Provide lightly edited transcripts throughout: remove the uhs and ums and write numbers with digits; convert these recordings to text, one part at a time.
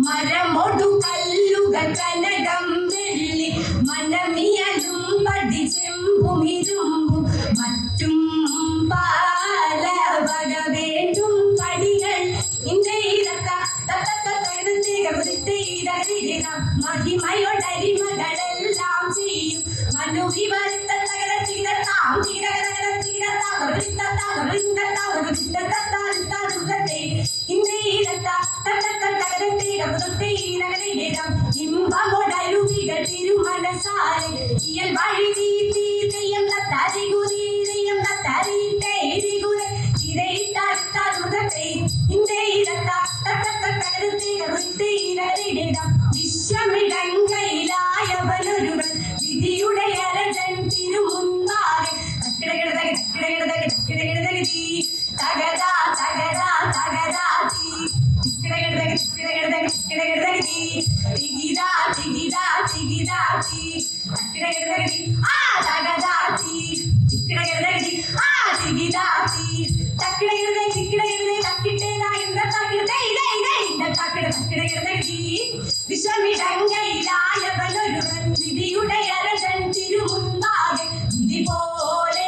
മരമൊടു കല്ലുകൾ കനകം വെള്ളി മനമിയലും പഠിച്ചെമ്പുമിരുമ്പും മറ്റും പല വക വേണ്ടും പടികൾ മഹിമയോടരിമകളെല്ലാം ചെയ്യും മനുവിവരത്ത തകര ചിരത്താം ഇമ്പമൊടരുവികൾ തിരുമനസാലെ ഇയൽ വഴി തീയം തരികുതീയം തരികുരെ ചിരയിട്ടാടുതത്തെ വിശ്വമിടങ്കയിലായവനൊരുവൻ വിധിയുടെ അരജൻ തിരുമുൻപാകെ തകരാ തകരാ തകരാ വിശ്വമിടങ്കയിലായവനൊരുവൻ വിധിയുടെ അരജൻ തിരുമുൻപാകെ വിധി പോലെ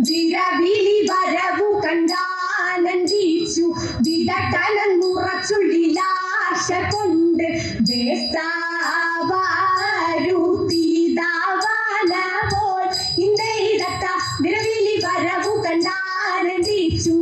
വിരവിളി വരവു കണ്ടാനന്ദിച്ചു വിടകലന്നുറച്ചുള്ളിലാശ കൊണ്ട് വേസ്താവാരുത്തിതാവാനപ്പോൾ ഇന്ത്യയിടത്ത വിരവിളി വരവു കണ്ടാനന്ദിച്ചു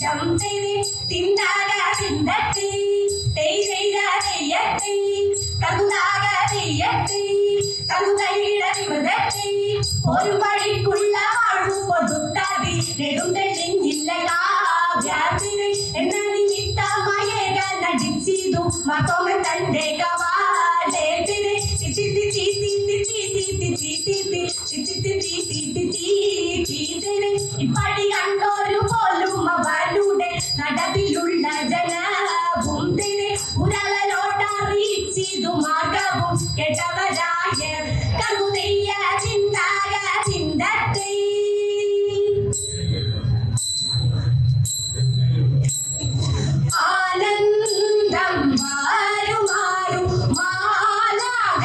ശം ചെയ്തേ തിന്താക തിന്തത്തെ തേയ് ചെയ്ത തെയ്യത്തെ തകുതാക തെയ്യത്തെ തകുതൈട വിമതത്തെ ഒരു വഴിക്കുള്ള വാഴു കൊടുത്താതി നെടുങ്കല്ലില്ല കാവ്യാതിരെ എന്ന നിമിത്തമായേക നടിച്ചിതു മതോമ തന്റെ കവാലേതിരെ ചിത്തി ചിത്തി ചിത്തി ചിത്തി ചിത്തി ഇപ്പടി കണ്ടോരു പോലും അവരുടെ നടത്തിലുള്ള ജനവും ഉരളലോട്ടറിയിച്ചിതു മാർഗവും കേട്ടവരായ കരുതയ്യ ചിന്താക ചിന്തത്തെ ആനന്ദം മാറും മാലാകമാർ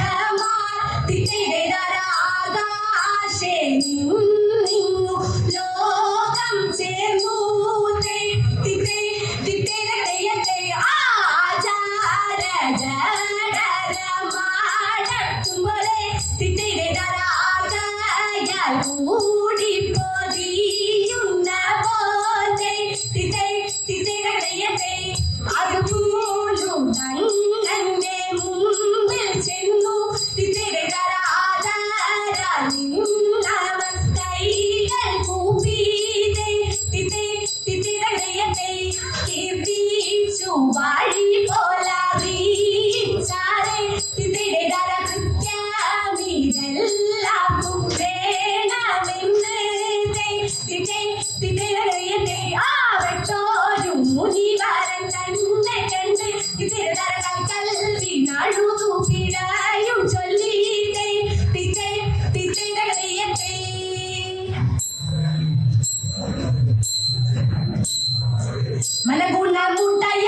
തിരരാകാശേ നിന്നു ലോകം ചേർന്നു തിരയത്തെ ആചാര ജഡരമാടത്തുമ്പോഴേ തിരരാകായാൽ കൂടി പൊതിയുന്ന പോലെ തിരയത്തെ അതുപോലും തങ്ങളുടെ മുമ്പിൽ ചെന്നു കൈകൾ കൂപ്പിതെ തിരയത്തെ കീർത്തിച്ചു വഴി പോലറിയിച്ചാരെ തിരടര കൃത്യമിതെല്ലാവർക്കും വേണമെന്ന് തിരയത്തെ ആവട്ടോരു മുനിവരൻ തന്നെ കണ്ട് തിരടര കൽവി നഴുതു പിഴയും ചൊല്ലിയിട്ടേ തിരയത്തെ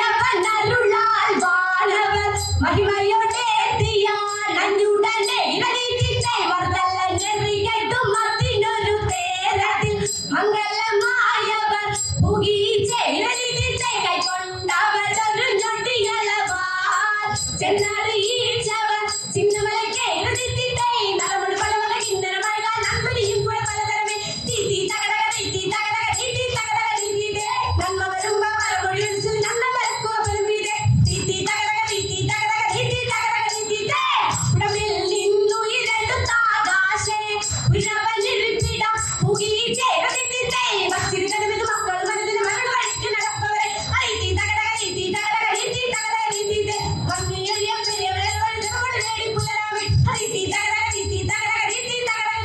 മനഗുണമുട്ടയവനരുളാൽ വാനവർ മഹിമയോടെത്തിയാൽ അഞ്ഞുടനെ ഇവരിതിന്റെ മർദ്ദല നെറികെട്ടും മത്തിനൊരു തേരത്തിൽ മംഗളമായവർ പുകീച്ചെ ഇവരിതിന്റെ കൈക്കൊണ്ടവരൊരു ഞൊടികളവാൽ ചെന്നറിയിച്ചവർ ചിന്നമലയ്ക്ക് ഇവരിതിന്റെ നരമുടി പലവക കിന്നരമഴകാൽ നന്മരിയും പുഴ പലതരമേ തീ തകടക തീ തകടക തീ തകടക തീ നന്മ വരുമ്പ മലമൊഴിയൊഴിച്ചു നന്മ വരക്കുക പലമീതെ തീ തകടക തീ തകടക തീ ഉടമിൽ നിന്നു ഇരണ്ടു താകാശേ ഉരവനിരിപ്പിടം പുകീച്ചേ ഇവരിതിന്റെ ഭക്തിരിതമിത് മക്കൾ മനതിന് മരണം വഴിക്ക് നടപ്പവരെ തീ തകടക തീ തകടക തീ ഭംഗിയൊഴിയ പെരിയവരെ വഴുതമോട് നേടി പുലരാമി തീ തകടക തീ തകടക തീ തകടക